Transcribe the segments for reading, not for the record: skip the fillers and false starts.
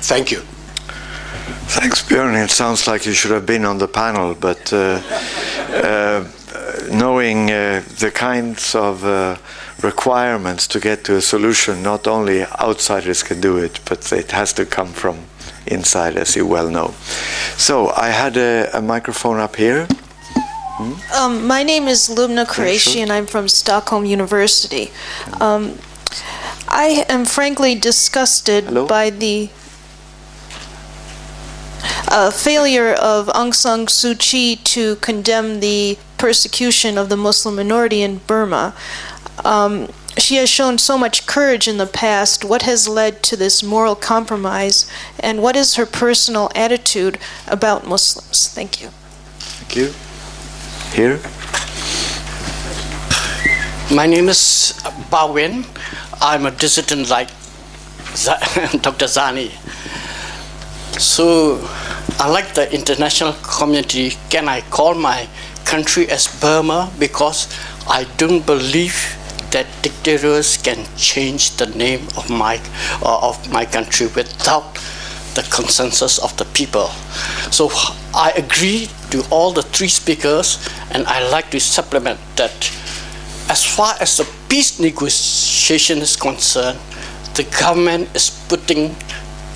Thank you. Thanks, Björn. It sounds like you should have been on the panel, but knowing the kinds of requirements to get to a solution, not only outsiders can do it, but it has to come from inside, as you well know. So I had a microphone up here. My name is Lubna Qureshi, and I'm from Stockholm University. I am frankly disgusted by the failure of Aung San Suu Kyi to condemn the persecution of the Muslim minority in Burma. She has shown so much courage in the past. What has led to this moral compromise, and what is her personal attitude about Muslims? Thank you. Thank you. Here. My name is Bao Wen. I'm a dissident like Dr. Zarni. So, unlike the international community, can I call my country as Burma? Because I don't believe that dictators can change the name of my country without the consensus of the people. So I agree to all the three speakers, and I like to supplement that as far as the peace negotiation is concerned, the government is putting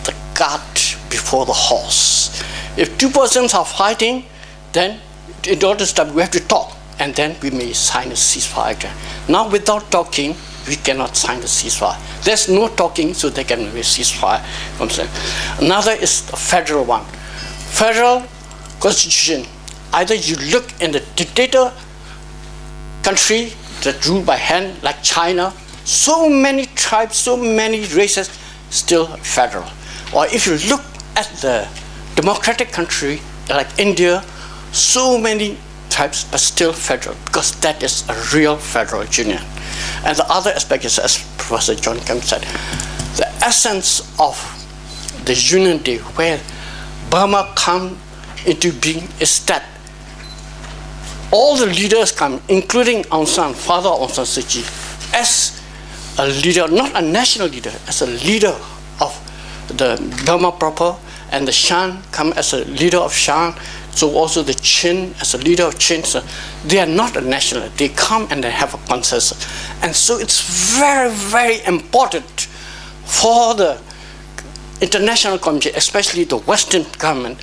the cart before the horse. If two persons are fighting, then in order to stop, we have to talk, and then we may sign a ceasefire. Now, without talking, we cannot sign the ceasefire. There's no talking, so there can be a ceasefire. Another is the federal one. Federal constitution. Either you look in the dictator country that ruled by hand, like China, so many tribes, so many races, still federal. Or if you look at the democratic country, like India, so many tribes, but still federal, because that is a real federal union. And the other aspect is, as Professor John Kemp said, the essence of the unity where Burma come into being is that all the leaders come, including Aung San, father Aung San Suu Kyi, as a leader, not a national leader, as a leader of the Burma proper, and the Shan come as a leader of Shan, so also the Chin as a leader of Chin. So they are not a national, they come and they have a consensus. And so it's very, very important for the international community, especially the Western government,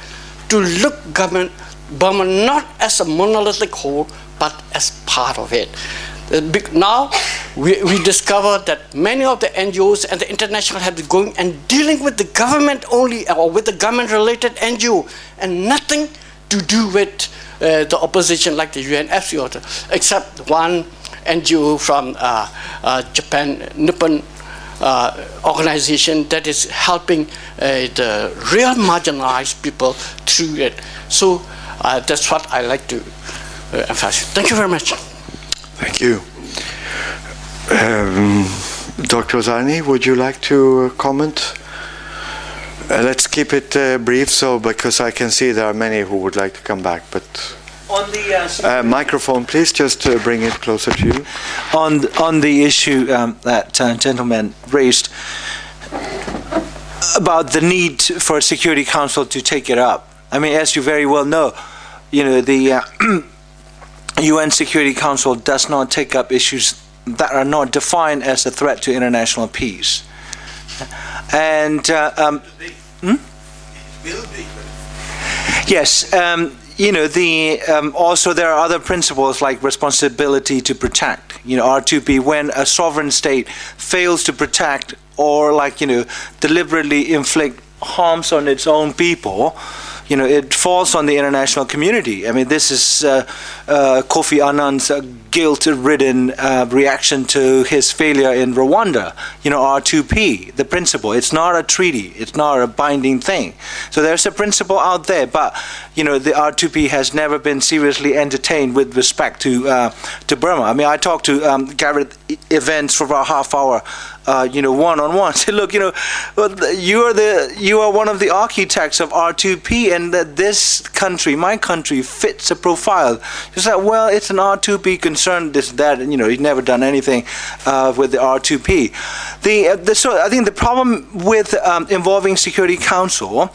to look Burma not as a monolithic whole, but as part of it. Now, we discover that many of the NGOs and the international have been going and dealing with the government only, or with the government-related NGO, and nothing to do with the opposition like the UNFCCC, except one NGO from Japan, Nippon organization that is helping the real marginalized people through it. So that's what I like to emphasize. Thank you very much. Thank you. Dr. Zarni, would you like to comment? Let's keep it brief, because I can see there are many who would like to come back. But on the microphone, please, just bring it closer to you. On the issue that gentleman raised about the need for a Security Council to take it up. I mean, as you very well know, the UN Security Council does not take up issues that are not defined as a threat to international peace. And yes, also there are other principles like responsibility to protect. R2P, when a sovereign state fails to protect or deliberately inflict harms on its own people, it falls on the international community. I mean, this is Kofi Annan's guilt-ridden reaction to his failure in Rwanda. R2P, the principle. It's not a treaty. It's not a binding thing. So there's a principle out there, but the R2P has never been seriously entertained with respect to Burma. I mean, I talked to Gareth Evans for about half hour one-on-one. Say, look, you are one of the architects of R2P, and that this country, my country, fits a profile. It's like, well, it's an R2P concern, this, that, and he's never done anything with the R2P. So I think the problem with involving Security Council,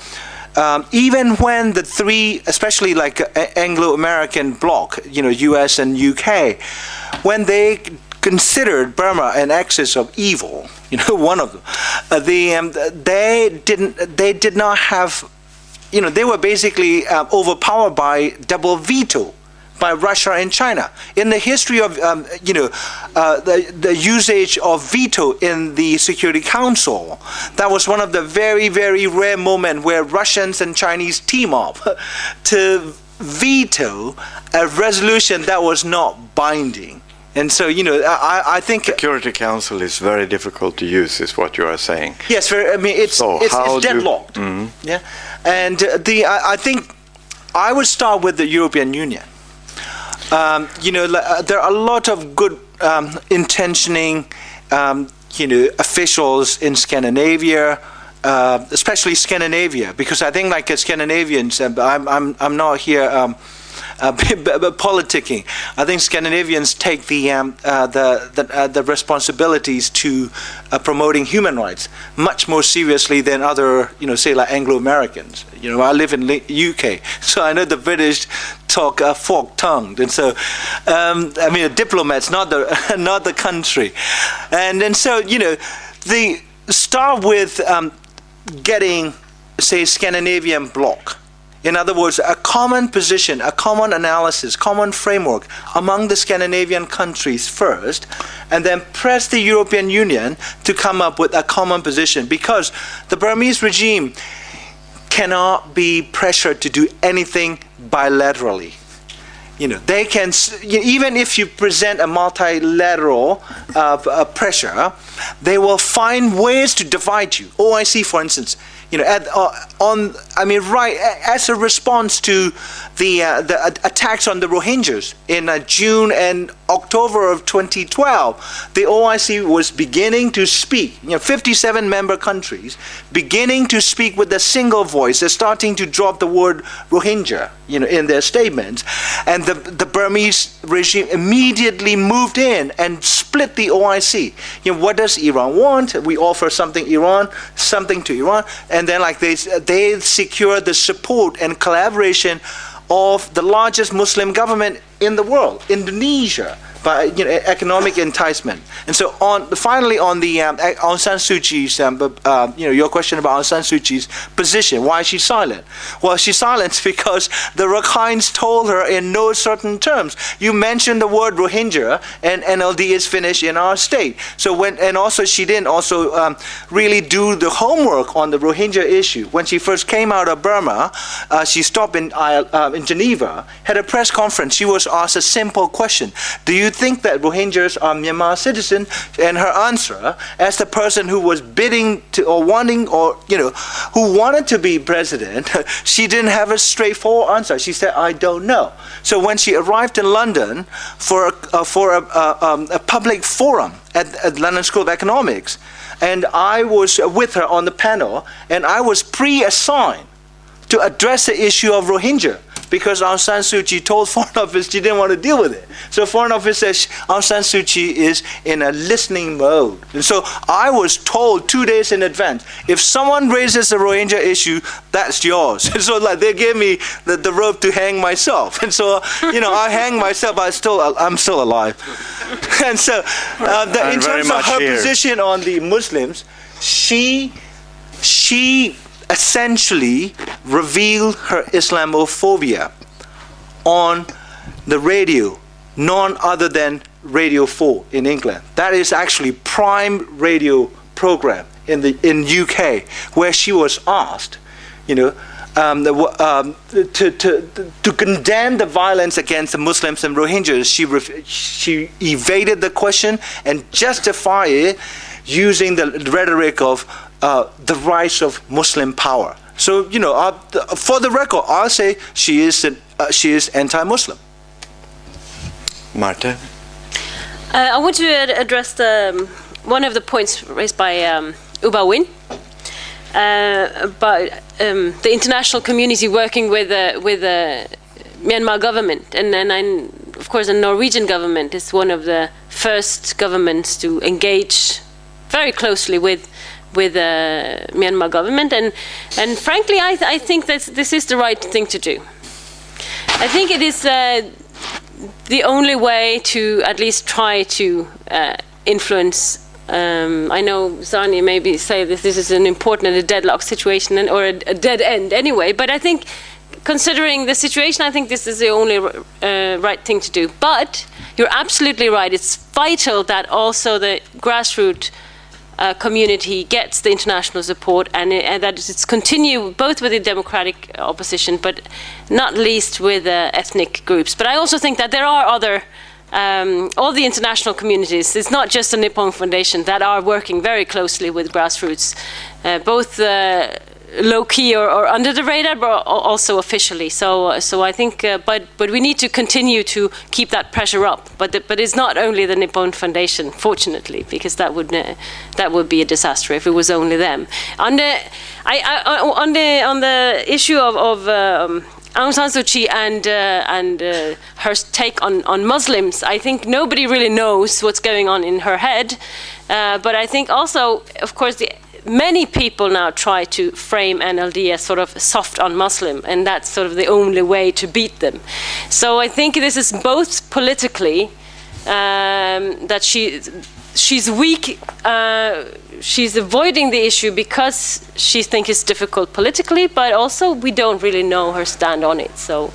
even when the three, especially like Anglo-American bloc, US and UK, when they considered Burma an axis of evil, one of them, they did not have, they were basically overpowered by double veto by Russia and China. In the history of the usage of veto in the Security Council, that was one of the very, very rare moments where Russians and Chinese team up to veto a resolution that was not binding. And so, I think Security Council is very difficult to use, is what you are saying. Yes, it's deadlocked. Yeah, and I think I would start with the European Union. There are a lot of good intentioning, officials in Scandinavia, especially Scandinavia, because I think like Scandinavians, I'm not here politicking. I think Scandinavians take the responsibilities to promoting human rights much more seriously than other, say like Anglo-Americans. I live in UK, so I know the British talk fork-tongued, and so diplomats, not the country, and so they start with getting, say, Scandinavian bloc. In other words, a common position, a common analysis, common framework among the Scandinavian countries first, and then press the European Union to come up with a common position, because the Burmese regime cannot be pressured to do anything bilaterally. They can, even if you present a multilateral pressure, they will find ways to divide you. OIC, for instance, as a response to the attacks on the Rohingyas in June and October of 2012, the OIC was beginning to speak. 57 member countries beginning to speak with a single voice. They're starting to drop the word Rohingya, in their statements, and the Burmese regime immediately moved in and split the OIC. What does Iran want? We offer something to Iran, and then they secure the support and collaboration of the largest Muslim government in the world, Indonesia, by economic enticement. And so finally on the Aung San Suu Kyi's, your question about Aung San Suu Kyi's position, why is she silent? Well, she's silent because the Rakhines told her in no certain terms, you mentioned the word Rohingya and NLD is finished in our state. So she didn't also really do the homework on the Rohingya issue. When she first came out of Burma, she stopped in Geneva, had a press conference. She was asked a simple question: do you think that Rohingyas are Myanmar citizens? And her answer, as the person who was bidding to, or wanting, or who wanted to be president, she didn't have a straightforward answer. She said, I don't know. So when she arrived in London for a public forum at London School of Economics, and I was with her on the panel, and I was pre-assigned to address the issue of Rohingya, because Aung San Suu Kyi told Foreign Office she didn't want to deal with it. So Foreign Office says Aung San Suu Kyi is in a listening mode. And so I was told 2 days in advance, if someone raises the Rohingya issue, that's yours. And so they gave me the rope to hang myself. And so, I hang myself, but I'm still alive. And so in terms of her position on the Muslims, she essentially revealed her Islamophobia on the radio, none other than Radio 4 in England. That is actually prime radio program in UK, where she was asked, to condemn the violence against the Muslims and Rohingyas. She evaded the question and justified it using the rhetoric of the rise of Muslim power. So, for the record, I'll say she is anti-Muslim. Marta? I want to address the one of the points raised by Uba Win about the international community working with the Myanmar government, and of course the Norwegian government is one of the first governments to engage very closely with the Myanmar government, and frankly I think that this is the right thing to do. I think it is the only way to at least try to influence. I know Zarni maybe say that this is an important and a deadlock situation or a dead end anyway, but I think considering the situation, I think this is the only right thing to do. But you're absolutely right. It's vital that also the grassroots community gets the international support, and that it's continue both with the democratic opposition, but not least with ethnic groups. But I also think that there are other, all the international communities, it's not just the Nippon Foundation, that are working very closely with grassroots, both low-key or under the radar, but also officially. So I think, but we need to continue to keep that pressure up. But it's not only the Nippon Foundation, fortunately, because that would be a disaster if it was only them. On the issue of Aung San Suu Kyi and her take on Muslims, I think nobody really knows what's going on in her head. But I think also, of course, many people now try to frame NLD as sort of soft on Muslim, and that's sort of the only way to beat them. So I think this is both politically that she's weak, she's avoiding the issue because she thinks it's difficult politically, but also we don't really know her stand on it. So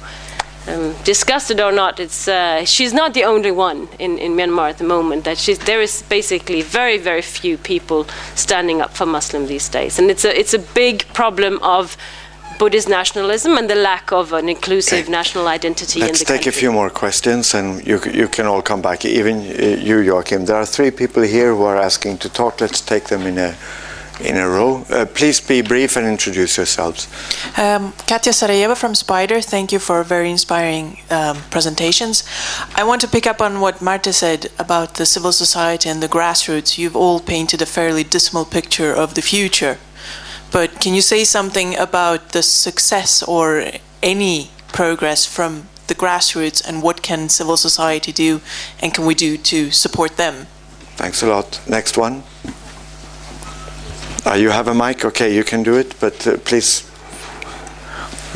discuss it or not, it's she's not the only one in Myanmar at the moment. There is basically very, very few people standing up for Muslim these days, and it's a big problem of Buddhist nationalism and the lack of an inclusive national identity in the country. Let's take a few more questions, and you can all come back. Even you, Joachim. There are 3 people here who are asking to talk. Let's take them in a row. Please be brief and introduce yourselves. Katya Sarayeva from Spider. Thank you for very inspiring presentations. I want to pick up on what Marta said about the civil society and the grassroots. You've all painted a fairly dismal picture of the future. But can you say something about the success or any progress from the grassroots, and what can civil society do and can we do to support them? Thanks a lot. Next one. You have a mic? Okay, you can do it, but please.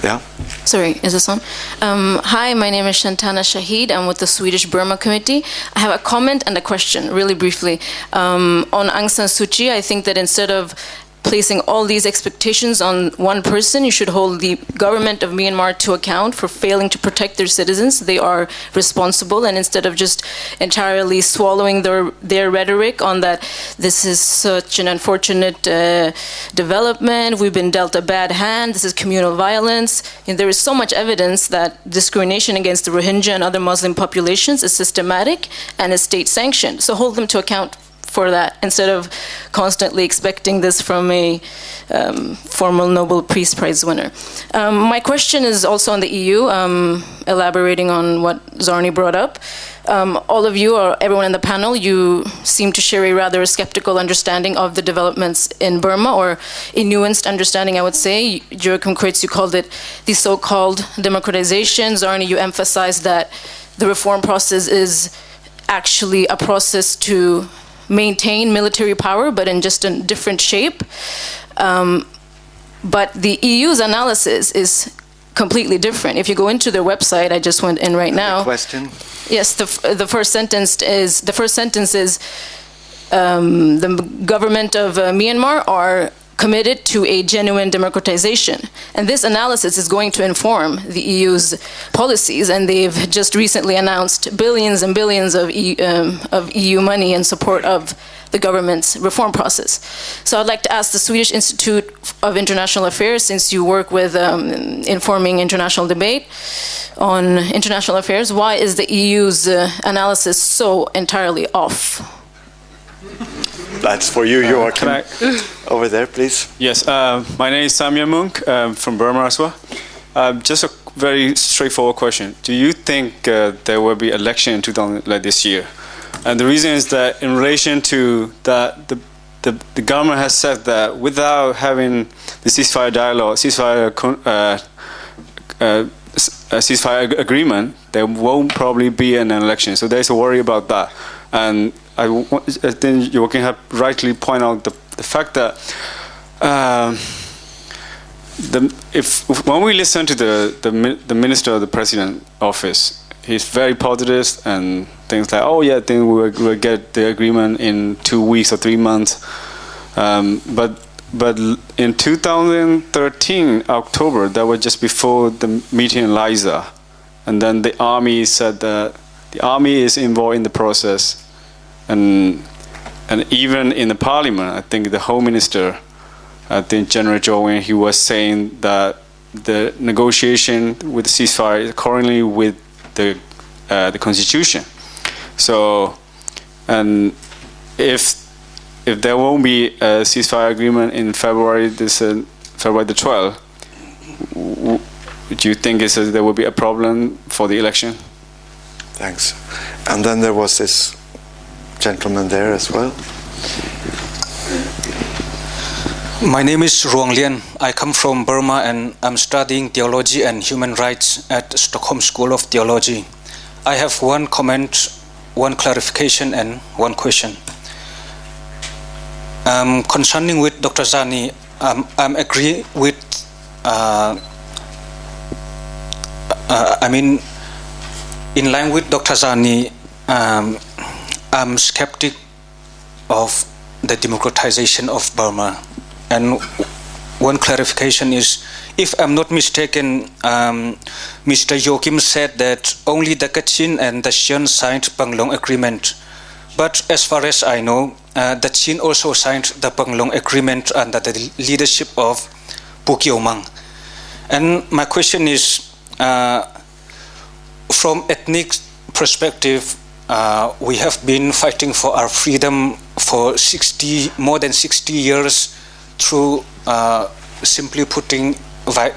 Yeah? Sorry, is this on? Hi, my name is Shantana Shahid. I'm with the Swedish Burma Committee. I have a comment and a question, really briefly. On Aung San Suu Kyi, I think that instead of placing all these expectations on one person, you should hold the government of Myanmar to account for failing to protect their citizens. They are responsible, and instead of just entirely swallowing their rhetoric on that this is such an unfortunate development, we've been dealt a bad hand, this is communal violence, and there is so much evidence that discrimination against the Rohingya and other Muslim populations is systematic and is state sanctioned. So hold them to account for that, instead of constantly expecting this from a formal Nobel Peace Prize winner. My question is also on the EU, elaborating on what Zarni brought up. All of you, or everyone in the panel, you seem to share a rather skeptical understanding of the developments in Burma, or a nuanced understanding, I would say. Joachim Kreutz, you called it the so-called democratization. Zarni, you emphasized that the reform process is actually a process to maintain military power, but in just a different shape. But the EU's analysis is completely different. If you go into their website, I just went in right now. Question? Yes, the first sentence is the government of Myanmar are committed to a genuine democratization. And this analysis is going to inform the EU's policies, and they've just recently announced billions and billions of EU money in support of the government's reform process. So I'd like to ask the Swedish Institute of International Affairs, since you work with informing international debate on international affairs, why is the EU's analysis so entirely off? That's for you, Joachim. Over there, please. Yes, my name is Samya Munk from Burma as well. Just a very straightforward question. Do you think there will be election in this year? And the reason is that in relation to that, the government has said that without having the ceasefire dialogue, ceasefire agreement, there won't probably be an election. So there's a worry about that. And I think Joachim have rightly pointed out the fact that when we listen to the minister of the president office, he's very positive and things like, oh yeah, I think we'll get the agreement in 2 weeks or 3 months. But in 2013 October, that was just before the meeting in Liza, and then the army said that the army is involved in the process, and even in the parliament, I think the Home Minister, I think General Jowen, he was saying that the negotiation with the ceasefire is currently with the constitution. So, and if there won't be a ceasefire agreement in February, February the 12th, do you think there will be a problem for the election? Thanks. And then there was this gentleman there as well. My name is Ruang Lien. I come from Burma and I'm studying theology and human rights at Stockholm School of Theology. I have one comment, one clarification and one question. Concerning with Dr. Zarni, I'm agree with, in line with Dr. Zarni, I'm skeptic of the democratization of Burma. And one clarification is, if I'm not mistaken, Mr. Joachim said that only the Kachin and the Xian signed Panglong Agreement. But as far as I know, the Chin also signed the Panglong Agreement under the leadership of Bu Kiomang. And my question is, from ethnic perspective, we have been fighting for our freedom for more than 60 years through simply putting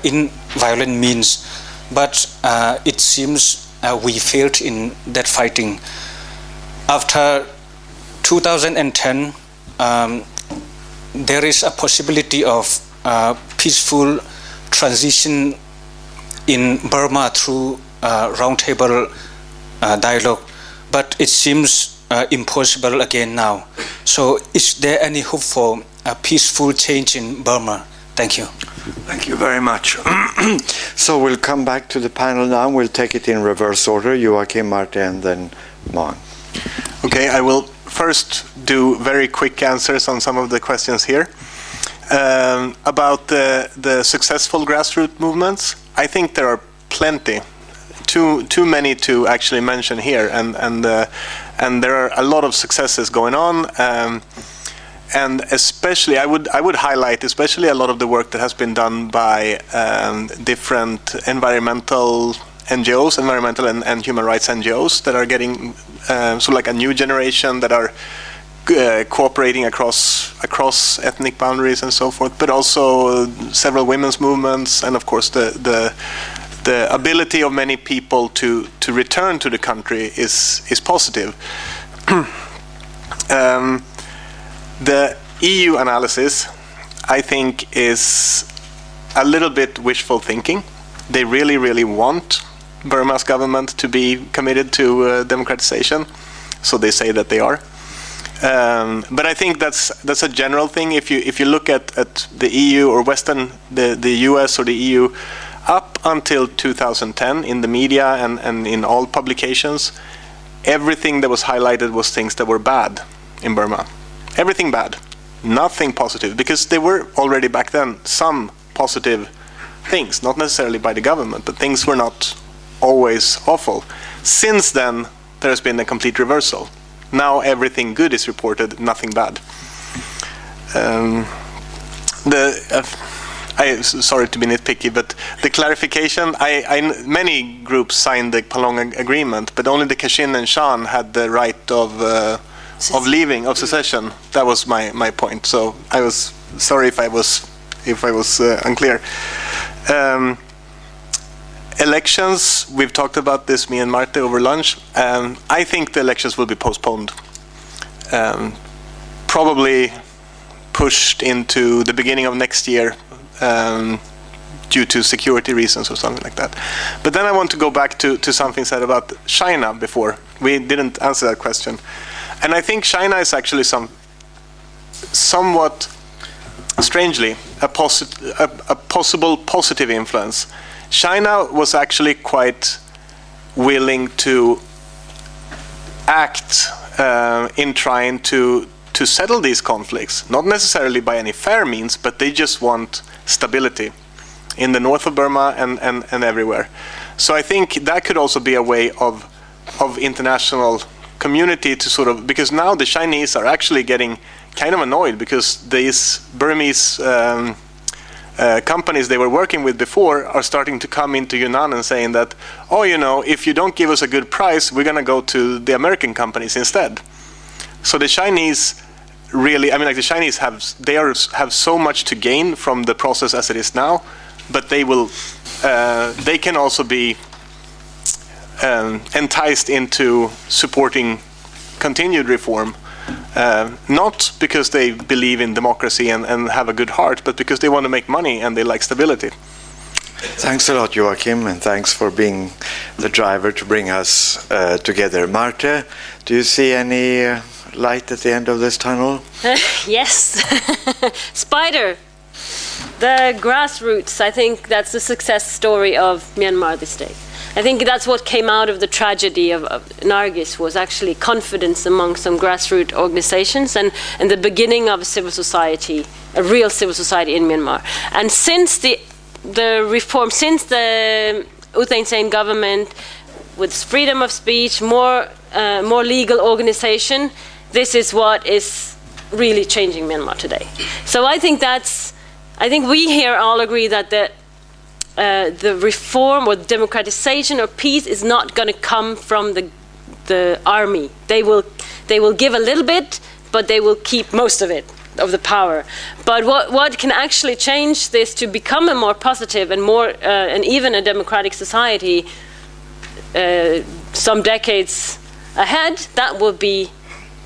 in violent means. But it seems we failed in that fighting. After 2010, there is a possibility of peaceful transition in Burma through roundtable dialogue, but it seems impossible again now. So is there any hope for a peaceful change in Burma? Thank you. Thank you very much. So we'll come back to the panel now. We'll take it in reverse order. Joachim, Martin, and then Maung. Okay, I will first do very quick answers on some of the questions here. About the successful grassroots movements, I think there are plenty, too many to actually mention here, and there are a lot of successes going on, and especially I would highlight especially a lot of the work that has been done by different environmental NGOs, environmental and human rights NGOs that are getting so like a new generation that are cooperating across ethnic boundaries and so forth, but also several women's movements, and of course the ability of many people to return to the country is positive. The EU analysis, I think, is a little bit wishful thinking. They really want Burma's government to be committed to democratization, so they say that they are. But I think that's a general thing. If you look at the EU or the US or the EU up until 2010 in the media and in all publications, everything that was highlighted was things that were bad in Burma. Everything bad, nothing positive, because there were already back then some positive things, not necessarily by the government, but things were not always awful. Since then, there has been a complete reversal. Now everything good is reported, nothing bad. Sorry to be nitpicky, but the clarification, many groups signed the Panglong Agreement, but only the Kachin and Shan had the right of leaving, of secession. That was my point. So I was sorry if I was unclear. Elections, we've talked about this, me and Marte, over lunch. I think the elections will be postponed. Probably pushed into the beginning of next year due to security reasons or something like that. But then I want to go back to something said about China before. We didn't answer that question. And I think China is actually somewhat strangely a possible positive influence. China was actually quite willing to act in trying to settle these conflicts, not necessarily by any fair means, but they just want stability in the north of Burma and everywhere. So I think that could also be a way of international community to sort of, because now the Chinese are actually getting kind of annoyed because these Burmese companies they were working with before are starting to come into Yunnan and saying that, oh, you know, if you don't give us a good price, we're going to go to the American companies instead. So the Chinese really, I mean, like the Chinese have so much to gain from the process as it is now, but they can also be enticed into supporting continued reform. Not because they believe in democracy and have a good heart, but because they want to make money and they like stability. Thanks a lot, Joachim, and thanks for being the driver to bring us together. Marte, do you see any light at the end of this tunnel? Yes. Spider. The grassroots, I think that's the success story of Myanmar this day. I think that's what came out of the tragedy of Nargis was actually confidence among some grassroots organizations and the beginning of a civil society, a real civil society in Myanmar. And since the reform, since the U Thein Sein government, with freedom of speech, more legal organization, this is what is really changing Myanmar today. So I think we here all agree that the reform or democratization or peace is not going to come from the army. They will give a little bit, but they will keep most of it, of the power. But what can actually change this to become a more positive and more and even a democratic society some decades ahead, that will be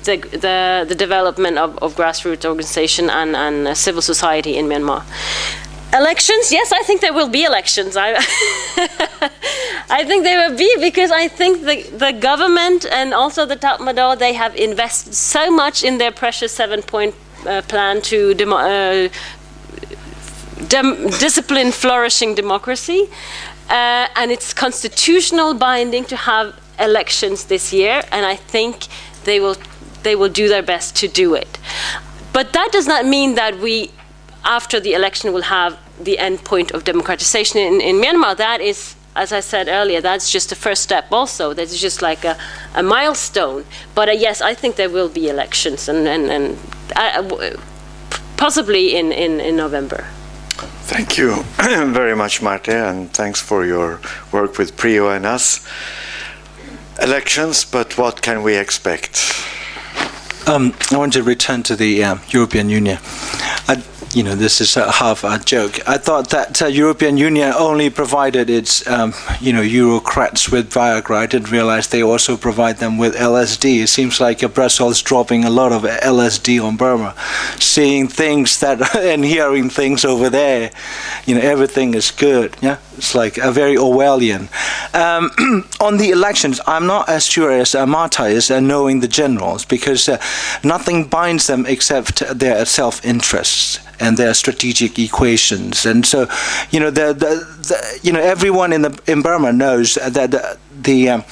the development of grassroots organization and civil society in Myanmar. Elections, yes, I think there will be elections. I think there will be, because I think the government and also the Tatmadaw, they have invested so much in their precious 7-point plan to discipline flourishing democracy, and it's constitutional binding to have elections this year, and I think they will do their best to do it. But that does not mean that we, after the election, will have the end point of democratization in Myanmar. That is, as I said earlier, that's just the first step also. That's just like a milestone. But yes, I think there will be elections, and possibly in November. Thank you very much, Marte, and thanks for your work with PRIO and us. Elections, but what can we expect? I want to return to the European Union. This is half a joke. I thought that European Union only provided its, Eurocrats with Viagra. I didn't realize they also provide them with LSD. It seems like Brussels dropping a lot of LSD on Burma, seeing things and hearing things over there. Everything is good. Yeah, it's like a very Orwellian. On the elections, I'm not as sure as Marta is, knowing the generals, because nothing binds them except their self-interests and their strategic equations. And so, everyone in Burma knows that the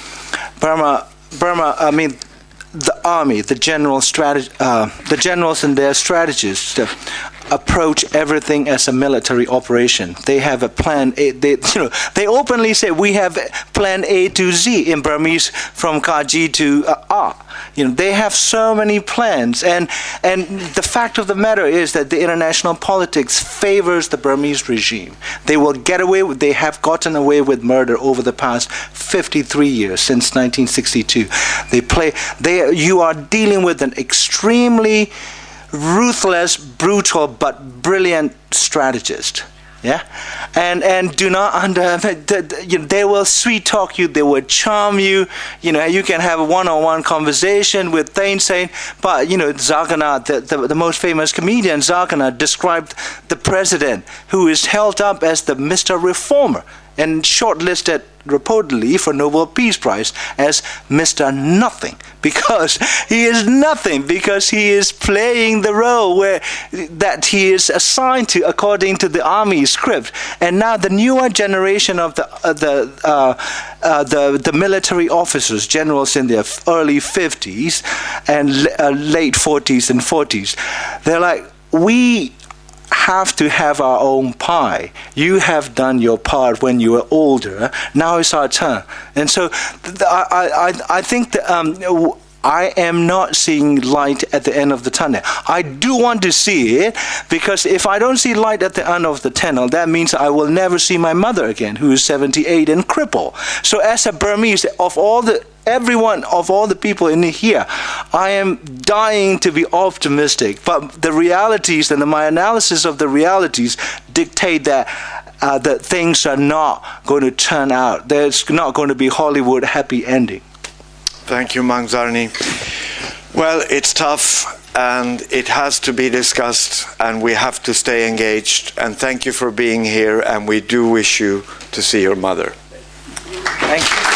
army, the generals and their strategists approach everything as a military operation. They have a plan A. They openly say we have plan A to Z in Burmese, from Kaji to R. They have so many plans, and the fact of the matter is that the international politics favors the Burmese regime. They have gotten away with murder over the past 53 years, since 1962. You are dealing with an extremely ruthless, brutal, but brilliant strategist. Yeah, and do not they will sweet talk you, they will charm you. You can have a one-on-one conversation with Thein Sein. But Zarkana, the most famous comedian, Zarkana, described the president who is held up as the Mr. Reformer and shortlisted reportedly for Nobel Peace Prize as Mr. Nothing, because he is nothing, because he is playing the role that he is assigned to according to the army script. And now the newer generation of the military officers, generals in their early 50s and late 40s and 40s, they're like, we have to have our own pie. You have done your part when you were older. Now it's our turn. And so I think that I am not seeing light at the end of the tunnel. I do want to see it, because if I don't see light at the end of the tunnel, that means I will never see my mother again, who is 78 and crippled. So as a Burmese, of all the people in here, I am dying to be optimistic. But the realities and my analysis of the realities dictate that things are not going to turn out. There's not going to be Hollywood happy ending. Thank you, Maung Zarni. Well, it's tough, and it has to be discussed, and we have to stay engaged. And thank you for being here, and we do wish you to see your mother. Thank you.